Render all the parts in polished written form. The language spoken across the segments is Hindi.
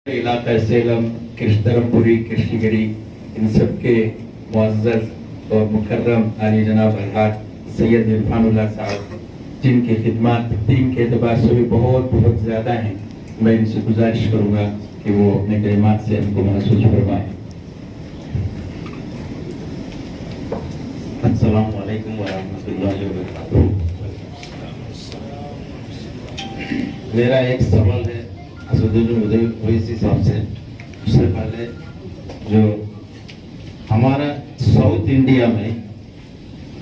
इलाका सेलम, कृष्णपुरी, कृष्णगिरी, इन सब के मुअज़्ज़ज़ और मुकर्रम आली जनाब हज़रात सैयद इरफानुल्लाह साहब, जिनकी खिदमत दीन के एतबार से भी बहुत बहुत ज़्यादा हैं, मैं इनसे गुजारिश करूँगा कि वो अपने कलिमात से हमको महसूस फरमाएं। अस्सलामु अलैकुम व रहमतुल्लाहि व बरकातुहू। मेरा एक सवाल है असदुद्दीन ओवैसी साहब से। उससे पहले जो हमारा साउथ इंडिया में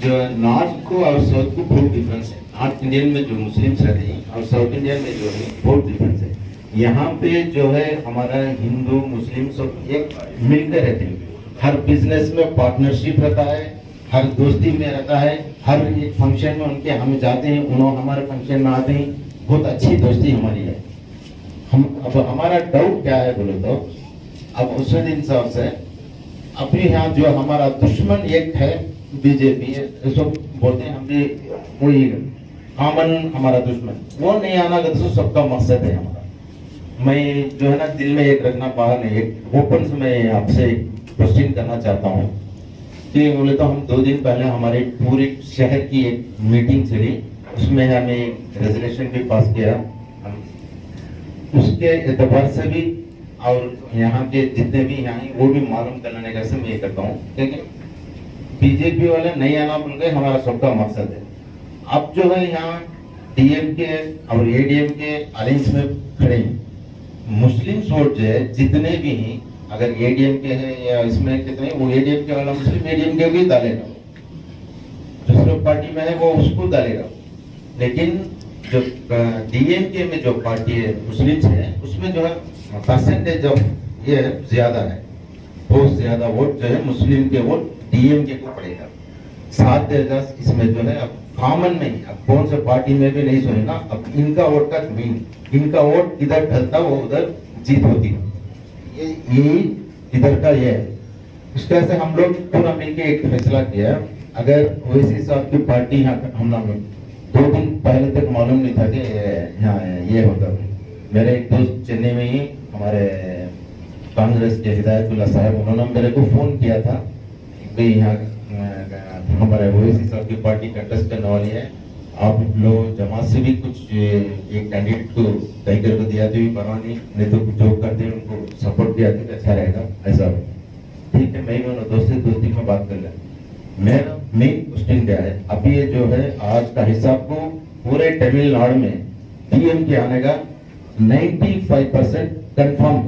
जो नॉर्थ को और साउथ को बहुत डिफरेंस है। नॉर्थ इंडियन में जो मुस्लिम्स रहते हैं और साउथ इंडियन में जो है बहुत डिफरेंस है। यहाँ पे जो है हमारा हिंदू मुस्लिम सब एक मिलकर रहते हैं। हर बिजनेस में पार्टनरशिप रहता है, हर दोस्ती में रहता है, हर एक फंक्शन में उनके हम जाते हैं, उन्होंने हमारे फंक्शन में आते हैं। बहुत अच्छी दोस्ती हमारी है। हम अब हमारा डाउट क्या है बोले तो, अब उसुद्दीन साहब से अभी यहाँ जो हमारा दुश्मन एक है बीजेपी, सब बोलते हैं हम भी वही कॉमन हमारा दुश्मन, वो नहीं आना तो सबका मकसद है हमारा। मैं जो है ना दिल में एक रखना, बाहर नहीं, एक ओपन से मैं आपसे क्वेश्चन करना चाहता हूँ कि बोले तो हम 2 दिन पहले हमारे पूरे शहर की एक मीटिंग चली, उसमें हमें एक रेजोल्यूशन भी पास किया। उसके एतबार से भी और यहाँ के जितने भी यहाँ हैं वो भी मालूम करने का मैं ये करता हूँ, लेकिन बीजेपी वाले नहीं आना बोल के हमारा सबका मकसद है। अब जो है यहाँ डीएमके और एडीएमके अलायंस में खड़े हैं। मुस्लिम वोट जो है जितने भी हैं, अगर एडीएमके है या इसमें कितने, वो एडीएमके वाला मुस्लिम एडीएमके भी डालेगा, दूसरे पार्टी में है वो उसको डालेगा। लेकिन जो डीएमके में जो पार्टी है मुस्लिम है, उसमें जो है परसेंटेज ऑफ ये ज्यादा है, बहुत ज्यादा वोट जो है मुस्लिम के वोट डीएमके को पड़ेगा। 7-10 इसमें जो है अब कॉमन में, अब कौन से पार्टी में भी नहीं सुनेगा। अब इनका वोट का मीन, इनका वोट इधर ढलता वो उधर जीत होती है, यही इधर का ये है। इस तरह से हम लोग पूरा मिलकर एक फैसला किया, अगर ओवैसी साहब की पार्टी यहाँ हम 2 दिन पहले तक मालूम नहीं था कि यहाँ ये होता। मेरे एक दोस्त चेन्नई में ही हमारे कांग्रेस के हिदायतुल्लाह साहब, उन्होंने मेरे को फोन किया था कि यहाँ हमारे ओवैसी साहब की पार्टी कंटेस्ट करने वाली है, आप लोग जमात से भी कुछ एक कैंडिडेट को तय करके दिया तो भी परवाह नहीं तो जो करते हैं उनको सपोर्ट किया तो अच्छा रहेगा। ऐसा ठीक है, मैं दोस्ती में बात कर लें। मेरा मेन क्वेश्चन क्या है, अभी ये जो है आज का हिसाब को पूरे तमिलनाडु में डीएमके आने का 95% कंफर्म,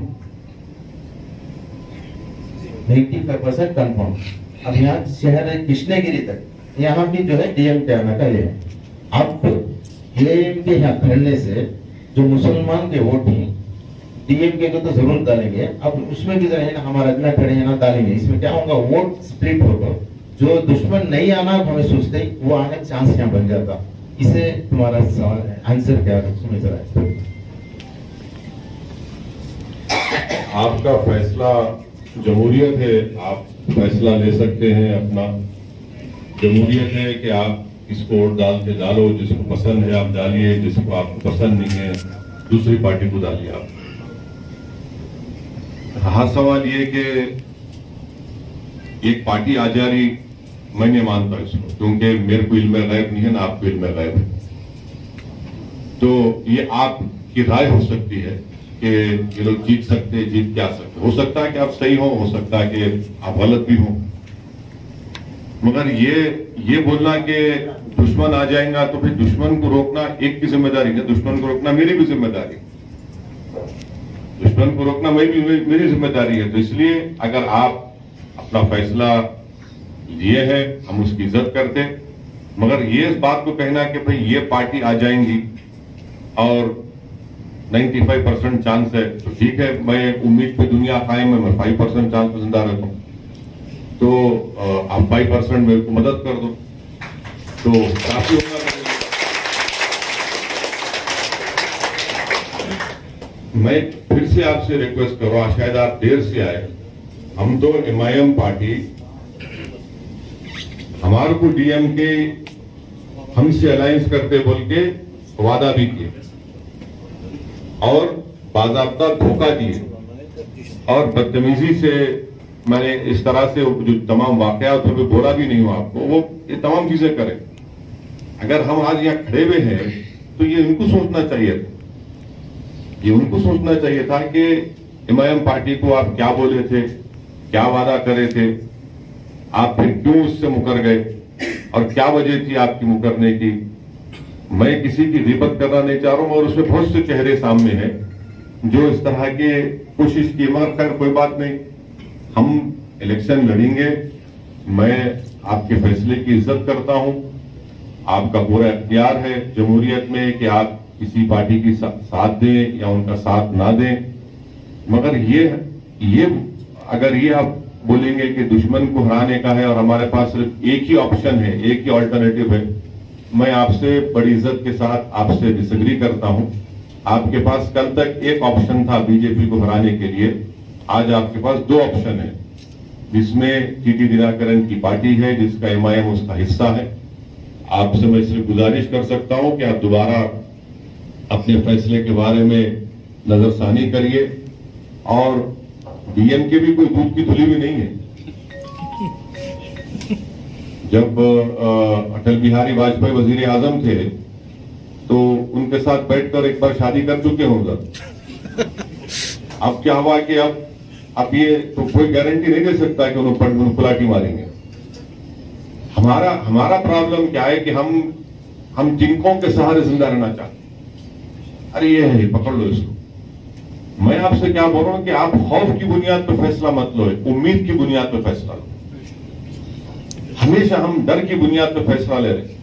95% कंफर्म। अब यहाँ शहर है कृष्णगिरी तक, यहाँ भी जो है डीएमके आने का ये है। अब डीएमके यहाँ खड़ने से जो मुसलमान के वोट हैं डीएमके को तो जरूर डालेंगे, अब उसमें भी जो है ना हमारा इतना खड़े हैं ना डालेंगे। इसमें क्या होगा, वोट स्प्लिट होगा। जो दुश्मन नहीं आना हमें सोचते वो आने का चांस यहाँ बन जाता। इसे तुम्हारा सवाल है, आंसर क्या है सुने जरा। आपका फैसला जमहूरियत है, आप फैसला ले सकते हैं अपना। जमहूरियत है कि आप इसको वोट डालो, जिसको पसंद है आप डालिए, जिसको आपको पसंद नहीं है दूसरी पार्टी को डालिए आप। हाँ, सवाल ये कि एक पार्टी आ जा रही, मैं नहीं मानता इसको, क्योंकि मेरे को इल्म गैब नहीं है ना आपको इल्म गैब है। तो ये आपकी राय हो सकती है कि ये लोग जीत सकते, जीत क्या सकते, हो सकता है कि आप सही हो सकता है कि आप गलत भी हो। मगर ये बोलना कि दुश्मन आ जाएगा तो फिर दुश्मन को रोकना एक की जिम्मेदारी है, दुश्मन को रोकना मेरी भी जिम्मेदारी, दुश्मन को रोकना मेरी जिम्मेदारी है। तो इसलिए अगर आप अपना फैसला लिए है, हम उसकी इज्जत करते, मगर ये इस बात को कहना कि भाई ये पार्टी आ जाएंगी और 95% चांस है, तो ठीक है, मैं उम्मीद पे दुनिया कायम है, मैं 5% चांस पे जिंदा रहता हूं, तो आप 5% मेरे को मदद कर दो तो काफी होगा। मैं फिर से आपसे रिक्वेस्ट कर रहा हूं, शायद आप देर से आए, हम तो एमआईएम पार्टी, हमारे को डीएमके हमसे अलायंस करते बोल के वादा भी किए और बाज़ाब्ता धोखा दिए। और बदतमीजी से मैंने इस तरह से जो तमाम वाकयात थे बोला भी नहीं हूं आपको, वो ये तमाम चीजें करें। अगर हम आज यहाँ खड़े हुए हैं तो ये इनको सोचना चाहिए था, ये उनको सोचना चाहिए था कि एमआईएम पार्टी को आप क्या बोले थे, क्या वादा करे थे, आप फिर क्यों उससे मुकर गए और क्या वजह थी आपकी मुकरने की। मैं किसी की गिबत करना नहीं चाह रहा हूं और उसमें बहुत से चेहरे सामने हैं जो इस तरह के कोशिश की, मगर खैर कोई बात नहीं, हम इलेक्शन लड़ेंगे। मैं आपके फैसले की इज्जत करता हूं, आपका पूरा इख्तियार है जमहूरियत में कि आप किसी पार्टी की साथ दें या उनका साथ ना दें, मगर ये अगर ये आप बोलेंगे कि दुश्मन को हराने का है और हमारे पास सिर्फ एक ही ऑप्शन है, एक ही ऑल्टरनेटिव है, मैं आपसे बड़ी इज्जत के साथ आपसे डिसएग्री करता हूं। आपके पास कल तक एक ऑप्शन था बीजेपी को हराने के लिए, आज आपके पास दो ऑप्शन है, जिसमें टीटी दिनकरन की पार्टी है, जिसका एमआईएम उसका हिस्सा है। आपसे मैं सिर्फ गुजारिश कर सकता हूं कि आप दोबारा अपने फैसले के बारे में नजरसानी करिए और डीएमके भी कोई दूध की धुली भी नहीं है। जब अटल बिहारी वाजपेयी वजीर आजम थे तो उनके साथ बैठकर एक बार शादी कर चुके होंगे। अब क्या हुआ कि अब ये तो कोई गारंटी नहीं दे सकता कि उन्होंने पुलाटी मारेंगे। हमारा प्रॉब्लम क्या है कि हम जिंकों के सहारे जिंदा रहना चाहते। अरे ये है, पकड़ लो इसको। मैं आपसे क्या बोल रहा हूं कि आप खौफ की बुनियाद पर फैसला मत लो, उम्मीद की बुनियाद पर फैसला लो। हमेशा हम डर की बुनियाद पर फैसला ले रहे हैं,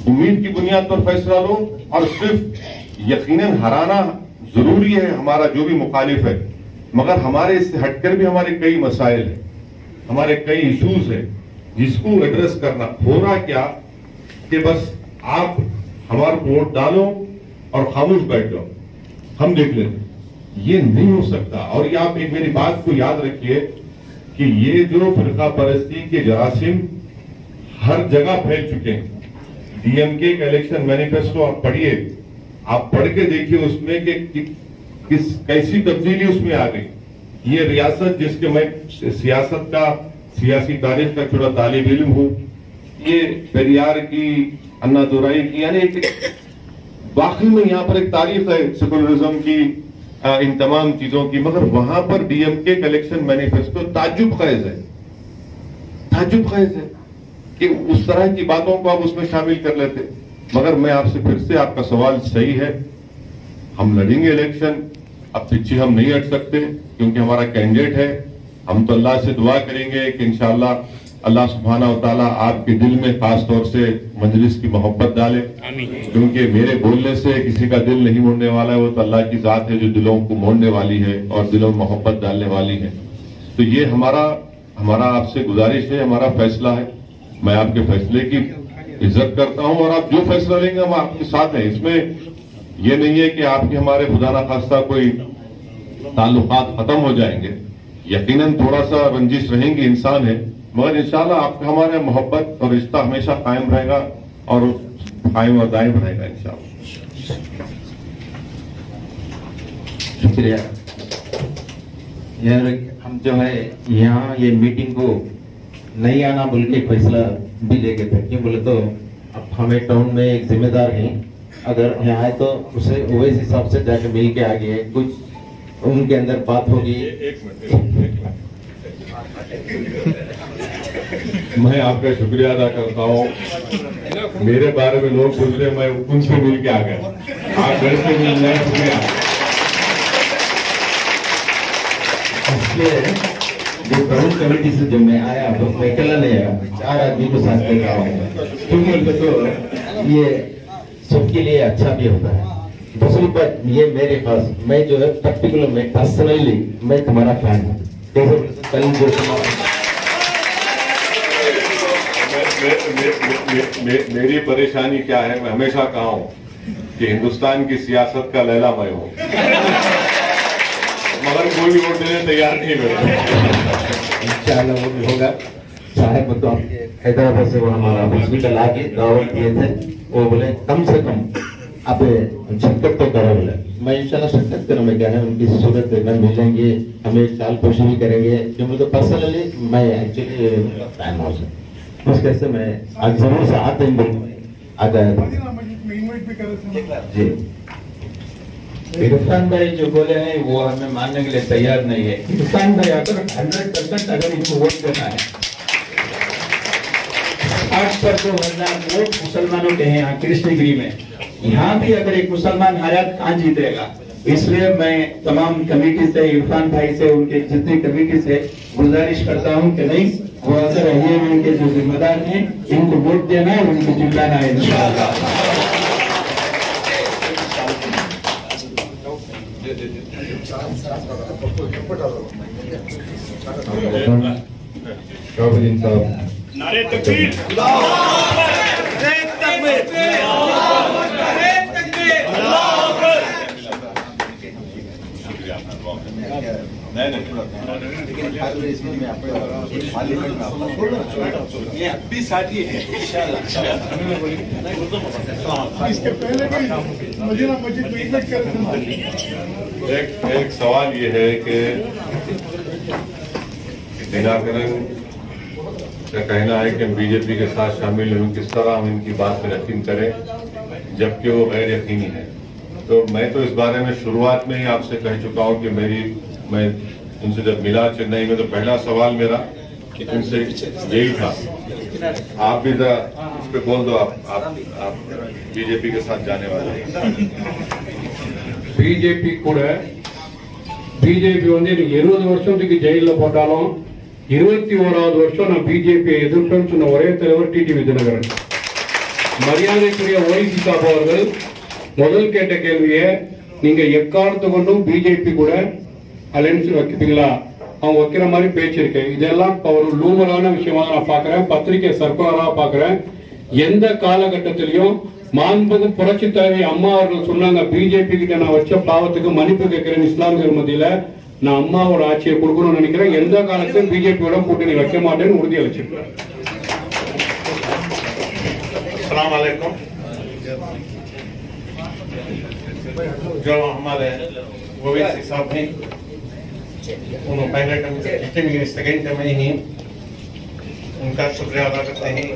उम्मीद की बुनियाद पर फैसला लो। और सिर्फ यकीनन हराना जरूरी है हमारा जो भी मुखालिफ है, मगर हमारे इससे हटकर भी हमारे कई मसाइल हैं, हमारे कई इश्यूज हैं जिसको एड्रेस करना। हो रहा क्या कि बस आप हमारा वोट डालो और खामोश बैठ जाओ, हम देख लेते, ये नहीं हो सकता। और ये आप एक मेरी बात को याद रखिए कि ये जो फिरका परस्ती के जरासीम हर जगह फैल चुके हैं। डीएमके का इलेक्शन मैनिफेस्टो आप पढ़िए, आप पढ़ के देखिए उसमें कि कैसी तब्दीली उसमें आ गई। ये रियासत जिसके मैं सियासत का सियासी तारीख का थोड़ा तालिब इल्म हूं, ये पेरियार की, अन्ना दुराई की, यानी वाकई में यहाँ पर एक तारीफ है सेकुलरिज्म की, इन तमाम चीजों की, मगर वहां पर डीएमके का इलेक्शन मैनिफेस्टो ताज्जुब खेज है कि उस तरह की बातों को आप उसमें शामिल कर लेते। मगर मैं आपसे फिर से, आपका सवाल सही है, हम लड़ेंगे इलेक्शन, अब पीछे हम नहीं हट सकते क्योंकि हमारा कैंडिडेट है। हम तो अल्लाह से दुआ करेंगे कि इंशाअल्लाह अल्लाह सुब्हाना व तआला आपके दिल में खास तौर से मजलिस की मोहब्बत डाले, क्योंकि मेरे बोलने से किसी का दिल नहीं मोड़ने वाला है, वो तो अल्लाह की जात है जो दिलों को मोड़ने वाली है और दिलों में मोहब्बत डालने वाली है। तो ये हमारा आपसे गुजारिश है, हमारा फैसला है। मैं आपके फैसले की इज्जत करता हूं और आप जो फैसला लेंगे हम आपके साथ हैं। इसमें यह नहीं है कि आपके हमारे खुदा ना खास्ता कोई ताल्लुकात खत्म हो जाएंगे, यकीनन थोड़ा सा रंजिश रहेंगी, इंसान है, मगर इंशाल्लाह आपका हमारे मोहब्बत और रिश्ता हमेशा कायम रहेगा और कायम और दायम रहेगा इंशाल्लाह। शुक्रिया यार। हम जो है यहाँ ये मीटिंग को नहीं आना बोल के फैसला भी ले गए थे, क्यों बोले तो अब हमें टाउन में एक जिम्मेदार है, अगर यहाँ आए तो उसे वैसे हिसाब से जाके मिल के आगे कुछ उनके अंदर बात होगी। मैं आपका शुक्रिया अदा करता हूँ। मेरे बारे में लोग पूछ रहे, मैं उनसे मिल के आ गया, आप घर से मिल रहे हैं। जो टाउन कमेटी से जब मैं आया तो मैं अकेला नहीं आया, 4 आदमी को साथ लेकर आया, क्योंकि तो ये सबके लिए अच्छा भी होता है। दूसरी बात ये मेरे पास, मैं जो है पर्टिकुलर मैं पर्सनली मैं तुम्हारा फैन हूँ। कल जो मेरी परेशानी क्या है, मैं हमेशा कहा हूं कि हिंदुस्तान की सियासत का लैला मैं हूं, मगर कोई भी वोट देने तैयार नहीं मेरे। इंशाल्लाह वो भी होगा। साहब तो हैदराबाद से वो हमारा हॉस्पिटल आके दावत दिए थे, वो बोले कम से कम अब शिरकत तो करो बोले, मैं इंशाल्लाह शिरकत करूँ। मैं क्या है उनकी सूरत में मिलेंगे, हम एक साल कोशिश भी करेंगे। जो मुझे पर्सनली मैं एक्चुअली टाइम हो सकता बस कैसे मैं आज जरूर से आते हैं आता है जी। इरफान भाई जो बोले हैं वो हमें मानने के लिए तैयार नहीं है। इरफान भाई अगर 100% अगर इनको वोट देना है, 8 पर 2000 वोट मुसलमानों के हैं यहाँ कृष्णगिरी में, यहाँ भी अगर एक मुसलमान आया कहाँ जीतेगा। इसलिए मैं तमाम कमेटी से, इरफान भाई से, उनके जितनी कमेटी से गुजारिश करता हूँ कि नहीं, वो अगर ये उनके जो जिम्मेदार हैं इनको वोट देना है, उनको जिताना है इंशाअल्लाह। नारे तकबीर, नारे तकबीर, नारे तकबीर, ये अभी साथी है इसके पहले भी मदीना मस्जिद में इन्वाइट कर रहे थे। एक सवाल ये है कि दिनाकरन का कहना है कि हम बीजेपी के साथ शामिल हैं, किस तरह हम इनकी बात में यकीन करें जबकि वो गैर यकीनी है। तो मैं तो इस बारे में शुरुआत में ही आपसे कह चुका हूं कि मैं उनसे जब मिला चेन्नई में तो पहला सवाल मेरा उनसे यही था। आप भी जरा उस पर बोल दो, आप बीजेपी के साथ जाने वाले हैं। பிஜேபி கூட பிஜேபி வந்து எனக்கு 20 வருஷத்துக்கு ஜெயில போட்டாலும் 21வது வருஷம் நான் பிஜேபியை எதிர்ப்பேன்னு சொன்ன ஒரே தலைவர் டிடிவி தினகரன். மரியாதைக்குரிய ஓய்சி சாப் அவர்கள் முதல் கேட்ட கேள்வியை, நீங்க எக்காலத்து கொண்டும் பிஜேபி கூட அலைன்ஸ் வைப்பீங்களா? அவங்க வைக்கிற மாதிரி பேச்சு இருக்கு. இதெல்லாம் ஒரு லூமரான விஷயமா நான் பாக்குறேன், பத்திரிகை சர்க்குலரா பாக்குறேன். எந்த காலகட்டத்திலையும் மாண்புமிகு புரட்சி தலைவி அம்மா அவர்கள் சொன்னாங்க, பிஜேபி கிட்ட நான் வச்ச பாவத்துக்கு மன்னிப்பு கேட்கிறேன் இஸ்லாமியர் மத்தியில, நான் அம்மாவோட ஆட்சியை கொடுக்கணும்னு நினைக்கிறேன். எந்த காலத்திலும் பிஜேபியோட கூட்டணி வைக்க மாட்டேன்னு உறுதி அளிச்சிருக்கேன். अस्सलाम वालेकुम। जो हमारे ओवैसी साहब हैं, उन्होंने पहले टर्म में सेकेंड टर्म में ही उनका शुक्रिया अदा करते हैं।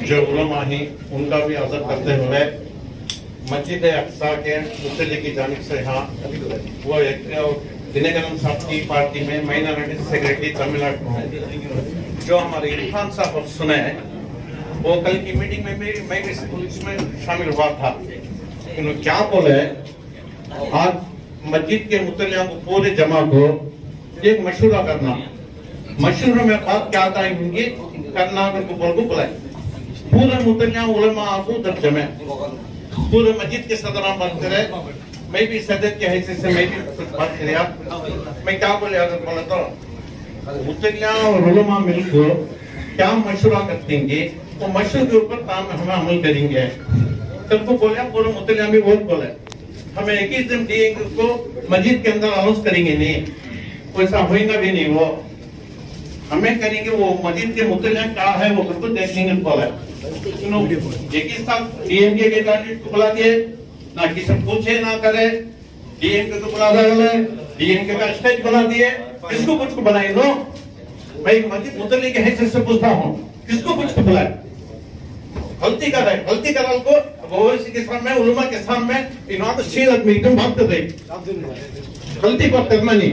जो उलमा हैं उनका भी अदा करते हुए मस्जिद अक्सा के मुसल्ले की जानिब से यहाँ वो एक दिनकरन साहब की पार्टी में माइनॉरिटी सेक्रेटरी तमिलनाडु है, जो हमारे इरफान साहब सुने वो कल की मीटिंग में मैं भी इसमें शामिल हुआ था। उन्होंने क्या बोले, आज मस्जिद के मुतल्लिया को पूरे जमा को एक मशवरा करना, मशवरे में बात क्या करेंगे करना को बोल को बुलाए, पूरे मुतल्लिया उलमा को दर्जमे पूरे मस्जिद के सदरान बंद करे। मैं भी सदर के हैसियत से मैं भी कुछ बात किया। मैं क्या बोले, अगर बोला तो मुतल्लिया और उलमा मिलकर क्या मशवरा करेंगे, वो मशहूर के ऊपर काम हम अमल करेंगे। सबको बोले, पूरे मुतल्लिया भी बहुत बोले, हमें 21 दिन डीएंगे को मस्जिद के अंदर अनाउंस करेंगे नहीं, वैसा होएगा भी नहीं। वो हमें करेंगे, वो मस्जिद के मुतल्लिया क्या है वो बिल्कुल देखेंगे। बोला 21 साल डीएंगे के कैंडिडेट को बुला दिए, ना किसी पूछे ना करे, डीएंके को बुला दिए, डीएंके का स्टेज बना दिए, किसको कुछ को बनाए लो। मैं मस्जिद मुतल्लिया के हैसियत से पूछता हूँ, किसको कुछ को बुलाए? गलती कर रहे, गलती कर को ओवैसी के सामने, उलमा के सामने इन्होंने 6 आदमी एकदम बात कर रहे, गलती पर करना नहीं।